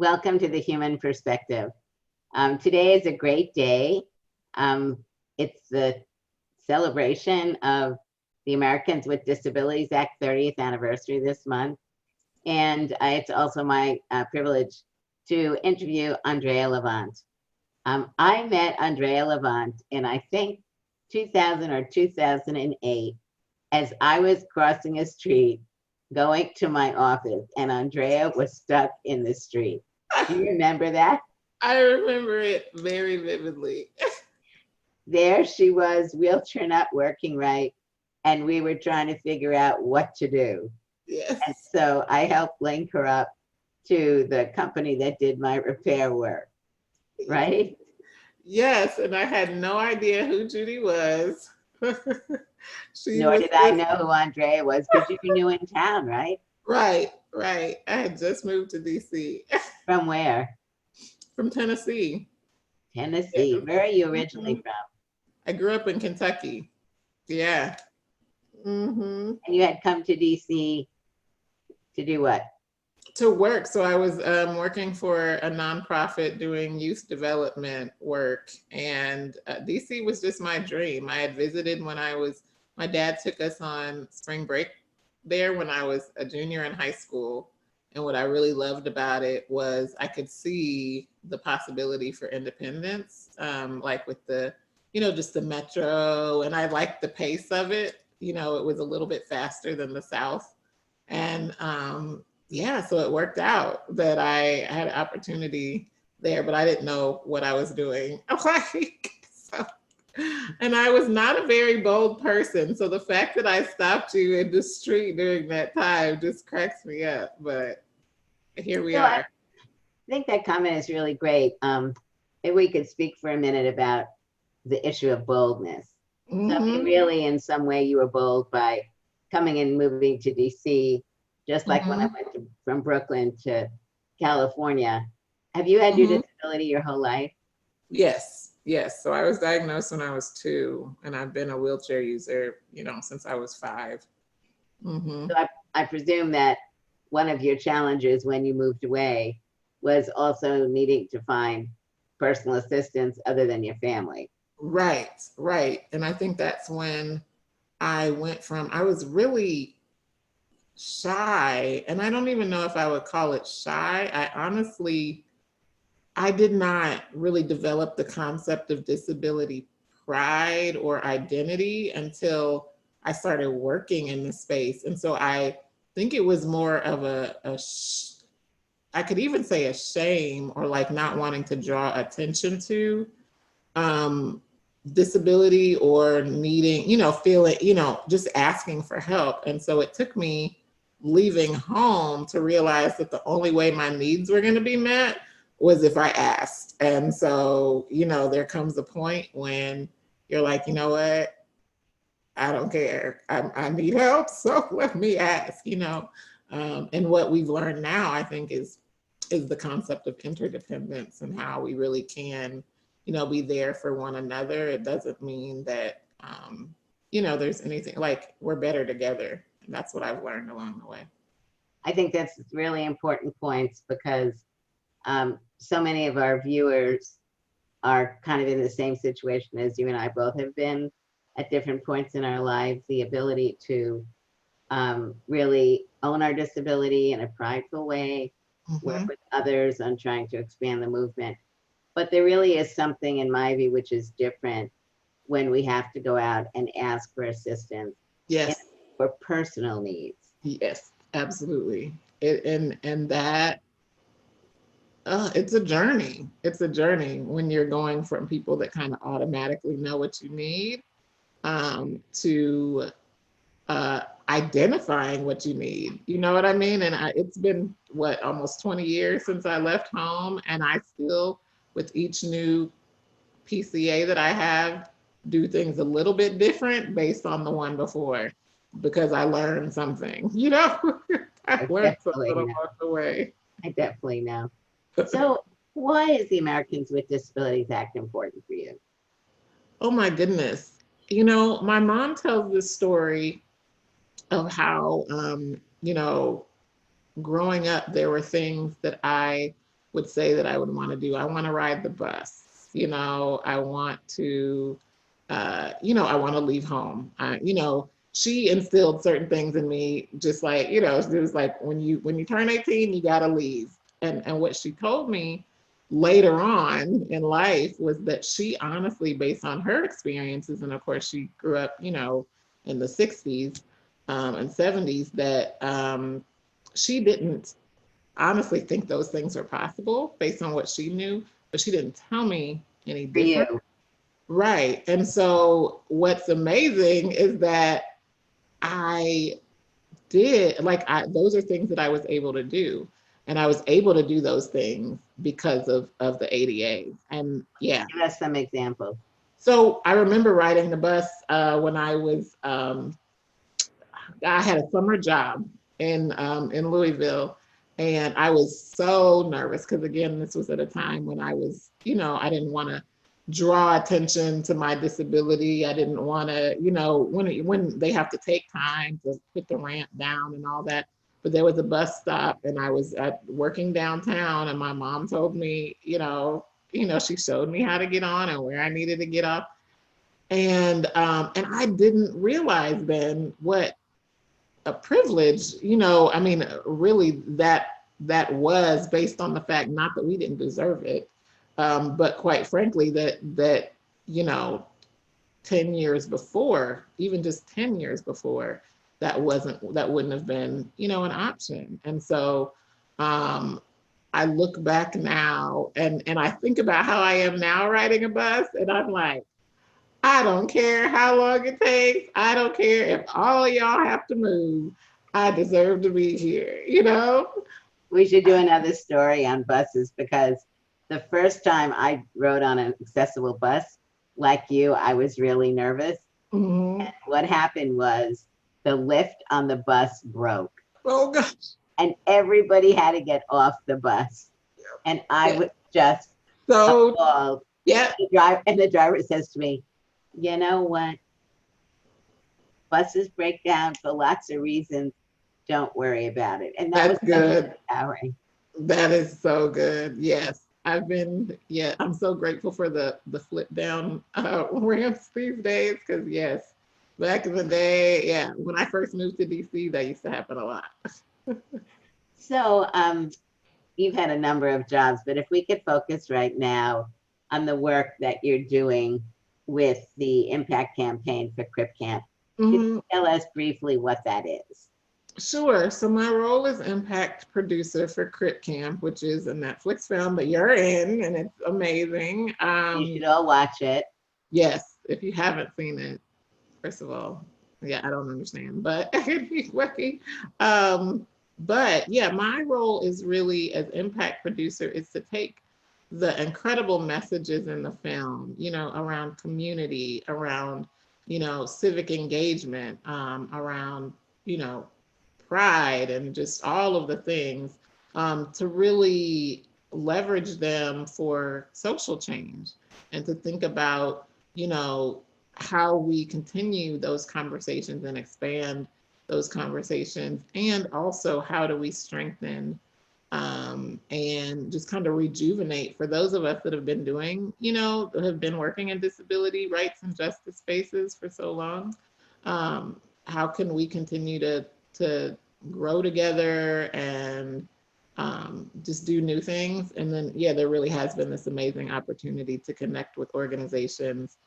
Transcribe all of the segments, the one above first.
Welcome to the Human Perspective. Today is a great day. It's the celebration of the Americans with Disabilities Act 30th anniversary this month. And it's also my privilege to interview Andraea Lavant. I met Andraea Lavant in, I think, 2000 or 2008, as I was crossing a street going to my office, and Andraea was stuck in the street. Do you remember that? I remember it very vividly. There she was, wheelchair not working right, and we were trying to figure out what to do. Yes. And so I helped link her up to the company that did my repair work, right? Yes, and I had no idea who Judy was. Nor did I know who Andraea was, because you were new in town, right? Right. I had just moved to DC. From where? From Tennessee. Tennessee. Where are you originally from? I grew up in Kentucky. Yeah. And you had come to DC to do what? To work. So I was working for a nonprofit doing youth development work, and DC was just my dream. I had visited when my dad took us on spring break there when I was a junior in high school. And what I really loved about it was I could see the possibility for independence, like with the, just the metro, and I liked the pace of it. It was a little bit faster than the South. And yeah, so it worked out that I had an opportunity there, but I didn't know what I was doing. And I was not a very bold person. So the fact that I stopped you in the street during that time just cracks me up. But here we are. I think that comment is really great. If we could speak for a minute about the issue of boldness. So I mean, really, in some way, you were bold by coming and moving to DC, just like when I went from Brooklyn to California. Have you had your disability your whole life? Yes. So I was diagnosed when I was 2, and I've been a wheelchair user, since I was 5. So I presume that one of your challenges when you moved away was also needing to find personal assistance other than your family. Right. And I think that's when I was really shy, and I don't even know if I would call it shy. I did not really develop the concept of disability pride or identity until I started working in the space. And so I think it was more of I could even say a shame, or like not wanting to draw attention to disability, or needing, feeling, just asking for help. And so it took me leaving home to realize that the only way my needs were going to be met was if I asked. And so, there comes a point when you're like, you know what? I don't care. I need help. So let me ask, and what we've learned now, I think, is the concept of interdependence, and how we really can, be there for one another. It doesn't mean that, there's anything, like, we're better together. And that's what I've learned along the way. I think that's really important points, because so many of our viewers are kind of in the same situation as you and I both have been at different points in our lives. The ability to really own our disability in a prideful way, work with others on trying to expand the movement. But there really is something, in my view, which is different when we have to go out and ask for assistance. Yes. For personal needs. Yes, absolutely. And that, it's a journey. It's a journey when you're going from people that kind of automatically know what you need, to identifying what you need. You know what I mean? And it's been, almost 20 years since I left home, and I still, with each new PCA that I have, do things a little bit different based on the one before, because I learned something, I learned something along the way. I definitely know. So why is the Americans with Disabilities Act important for you? Oh my goodness. My mom tells this story of how, growing up, there were things that I would say that I would want to do. I want to ride the bus. I want to, I want to leave home. She instilled certain things in me, just like, it was like when you turn 18, you got to leave. And what she told me later on in life was that she honestly, based on her experiences, and of course she grew up, in the 60s and 70s, that she didn't honestly think those things were possible based on what she knew, but she didn't tell me any For different. you. Right. And so what's amazing is that I those are things that I was able to do. And I was able to do those things because of the ADA. And yeah. Give us some examples. So I remember riding the bus when I was, I had a summer job in Louisville. And I was so nervous because, again, this was at a time when I was, I didn't want to draw attention to my disability. I didn't want to, when they have to take time to put the ramp down and all that. But there was a bus stop, and I was working downtown, and my mom told me, she showed me how to get on and where I needed to get off. And I didn't realize then what a privilege, really that was, based on the fact, not that we didn't deserve it, but quite frankly, that 10 years before, even just 10 years before, that wouldn't have been, an option. And so I look back now and I think about how I am now riding a bus, and I'm like, I don't care how long it takes. I don't care if all of y'all have to move. I deserve to be here, We should do another story on buses, because the first time I rode on an accessible bus, like you, I was really nervous. Mm-hmm. And what happened was the lift on the bus broke. Oh gosh. And everybody had to get off the bus. And I was just so appalled. Yeah. And the driver says to me, you know what? Buses break down for lots of reasons. Don't worry about it. And that That's was good. empowering. That is so good. Yes. I'm so grateful for the flip down ramps these days, because yes, back in the day, yeah, when I first moved to DC, that used to happen a lot. So you've had a number of jobs, but if we could focus right now on the work that you're doing with the Impact Campaign for Crip Camp, could you tell us briefly what that is? Sure. So my role is impact producer for Crip Camp, which is a Netflix film that you're in, and it's amazing. You should all watch it. Yes, if you haven't seen it, first of all, yeah, I don't understand, but but yeah, my role is really, as impact producer, is to take the incredible messages in the film, around community, around, civic engagement, around, pride, and just all of the things, to really leverage them for social change, and to think about, how we continue those conversations and expand those conversations, and also how do we strengthen and just kind of rejuvenate for those of us that have been doing, have been working in disability rights and justice spaces for so long. How can we continue to grow together and just do new things? And then, yeah, there really has been this amazing opportunity to connect with organizations,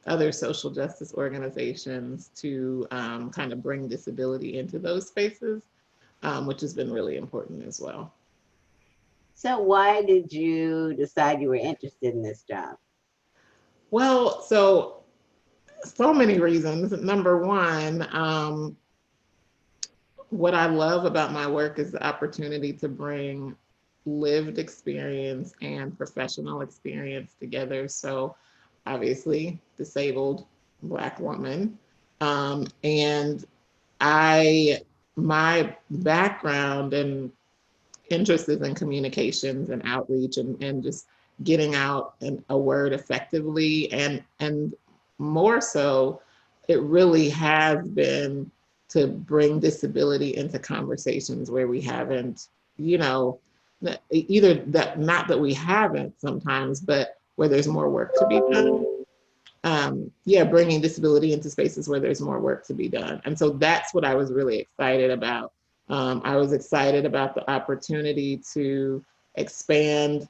other social justice organizations, to kind of bring disability into those spaces, which has been really important as well. So why did you decide you were interested in this job? Well, so many reasons. Number one, what I love about my work is the opportunity to bring lived experience and professional experience together. So obviously, disabled Black woman. And my background and interest is in communications and outreach, and just getting out a word effectively. And more so, it really has been to bring disability into conversations where we haven't, either that, not that we haven't sometimes, but where there's more work to be done. Yeah, bringing disability into spaces where there's more work to be done. And so that's what I was really excited about. I was excited about the opportunity to expand,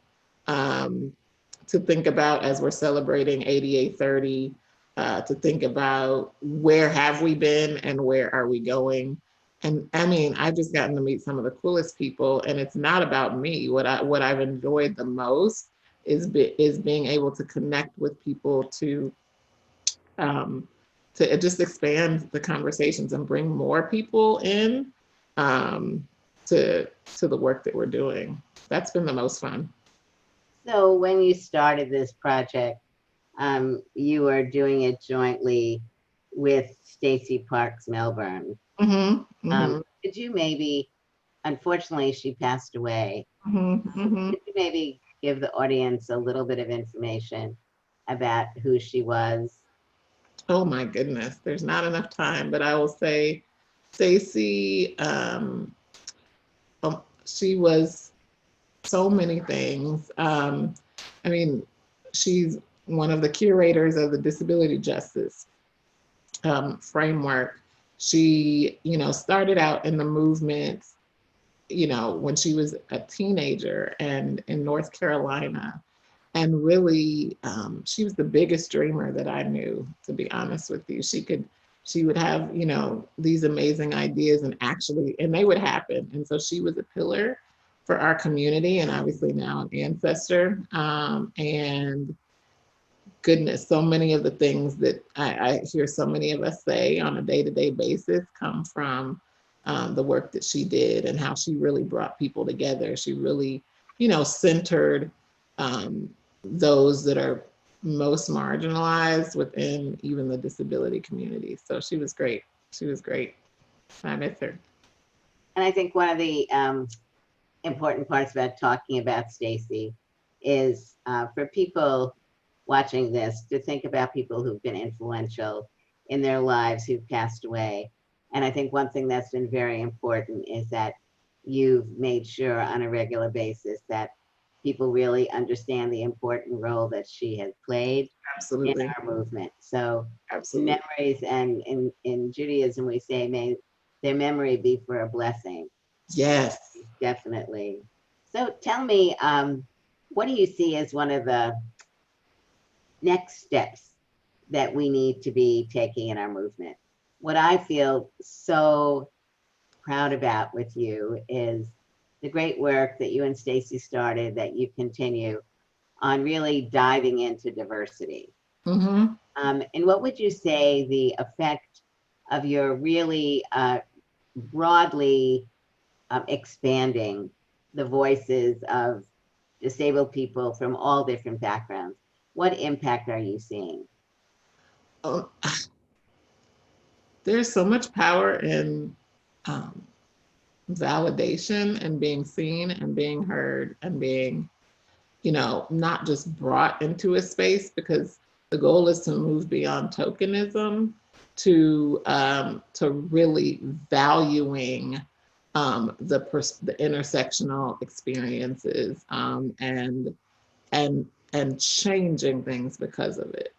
to think about, as we're celebrating ADA 30, to think about where have we been and where are we going. And I mean, I've just gotten to meet some of the coolest people, and it's not about me. What I've enjoyed the most is being able to connect with people um, to just expand the conversations and bring more people in, um, to the work that we're doing. That's been the most fun. So when you started this project, you were doing it jointly with Stacey Parks Melbourne. Mm-hmm, mm-hmm, Could you maybe, unfortunately, she passed away. mm-hmm, mm-hmm. Could you maybe give the audience a little bit of information about who she was? Oh my goodness, there's not enough time, but I will say Stacey, she was so many things. I mean, she's one of the curators of the disability justice framework. She, started out in the movement, when she was a teenager and in North Carolina. And really, she was the biggest dreamer that I knew, to be honest with you. She would have, these amazing ideas and they would happen. And so she was a pillar for our community and obviously now an ancestor. And goodness, so many of the things that I hear so many of us say on a day-to-day basis come from the work that she did and how she really brought people together. She really, centered those that are most marginalized within even the disability community. So she was great. She was great. I miss her. And I think one of the important parts about talking about Stacey is for people watching this to think about people who've been influential in their lives who've passed away. And I think one thing that's been very important is that you've made sure on a regular basis that people really understand the important role that she has played in Absolutely. our movement. So Absolutely. memories, and in Judaism we say, may their memory be for a blessing. Yes. Definitely. So tell me, what do you see as one of the next steps that we need to be taking in our movement? What I feel so proud about with you is the great work that you and Stacey started, that you continue on, really diving into diversity. Mm-hmm. And what would you say the effect of your really broadly expanding the voices of disabled people from all different backgrounds? What impact are you seeing? Oh, there's so much power in um, validation and being seen and being heard and being, not just brought into a space, because the goal is to move beyond tokenism to really valuing the intersectional experiences, and and changing things because of it,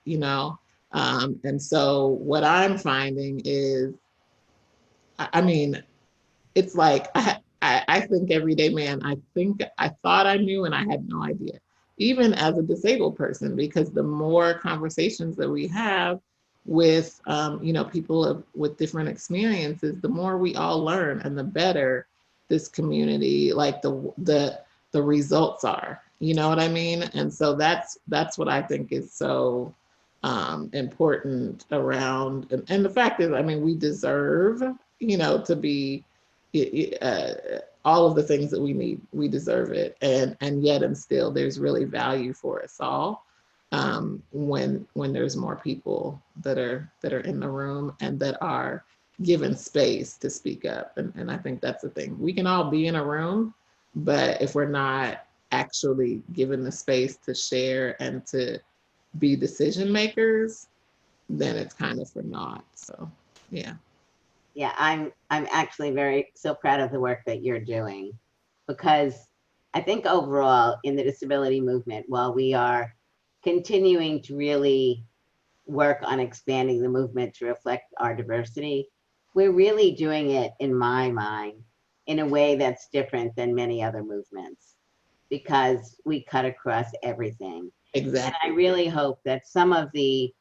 and so what I'm finding is, I mean, it's like I think every day, man, I think I thought I knew and I had no idea, even as a disabled person, because the more conversations that we have with people with different experiences, the more we all learn and the better this community, like the results are, you know what I mean? And so that's what I think is so important around, and the fact is, I mean, we deserve, to be all of the things that we need. We deserve it, and yet and still, there's really value for us all when there's more people that are in the room and that are given space to speak up. And I think that's the thing. We can all be in a room, but if we're not actually given the space to share and to be decision makers, then it's kind of for naught. So yeah. Yeah, I'm actually very so proud of the work that you're doing, because I think overall in the disability movement, while we are continuing to really work on expanding the movement to reflect our diversity, we're really doing it, in my mind, in a way that's different than many other movements because we cut across everything. And Exactly. I really hope that some of the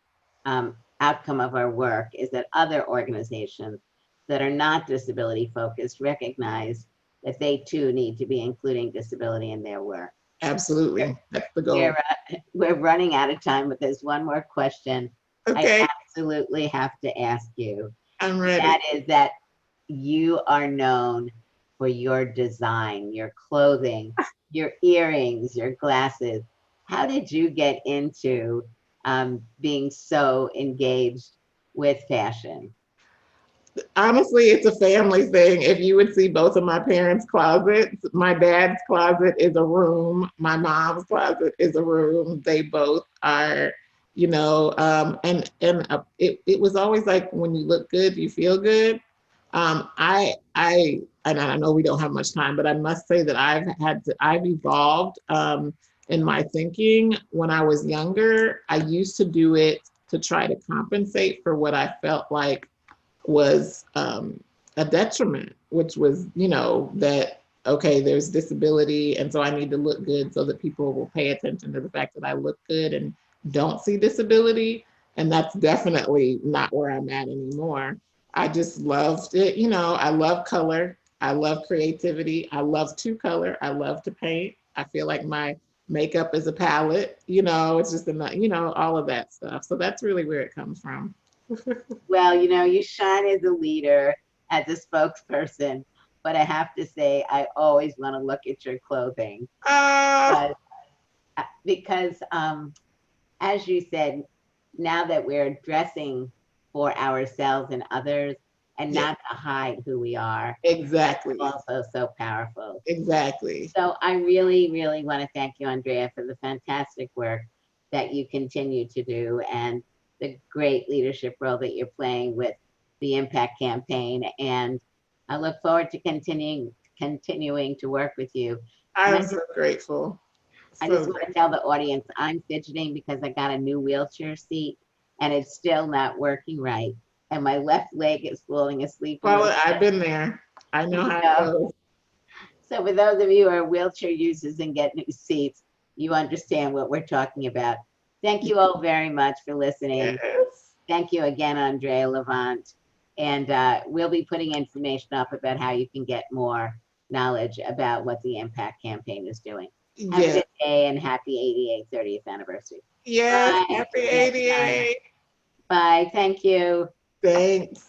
outcome of our work is that other organizations that are not disability focused recognize that they too need to be including disability in their work. Absolutely. That's the goal. We're running out of time, but there's one more question Okay. I absolutely have to ask you. I'm ready. That is that you are known for your design, your clothing, your earrings, your glasses. How did you get into being so engaged with fashion? Honestly, it's a family thing. If you would see both of my parents' closets, my dad's closet is a room, my mom's closet is a room. They both are, it was always like when you look good, you feel good. And I know we don't have much time, but I must say that I've evolved in my thinking. When I was younger, I used to do it to try to compensate for what I felt like was a detriment, which was, that, okay, there's disability. And so I need to look good so that people will pay attention to the fact that I look good and don't see disability. And that's definitely not where I'm at anymore. I just loved it. I love color. I love creativity. I love to color. I love to paint. I feel like my makeup is a palette, it's just all of that stuff. So that's really where it comes from. Well, you shine as a leader, as a spokesperson, but I have to say, I always want to look at your clothing. Uh, Because as you said, now that we're dressing for ourselves and others and yeah, not to hide who we are, exactly. also so powerful. Exactly. So I really, really want to thank you, Andraea, for the fantastic work that you continue to do and the great leadership role that you're playing with the Impact Campaign. And I look forward to continuing to work with you. And I'm so grateful. I So just want to tell the audience I'm fidgeting because I got a new wheelchair seat and it's still not working right. And my left leg is falling asleep a well, little I've been there. I know bit. how it goes. So for those of you who are wheelchair users and get new seats, you understand what we're talking about. Thank you all very much for listening. Yes. Thank you again, Andraea Lavant. And we'll be putting information up about how you can get more knowledge about what the Impact Campaign is doing. Have a Yeah. good day and happy 88th, 30th anniversary. Yes. Bye. Happy Till next time. 88. Bye. Thank you. Thanks.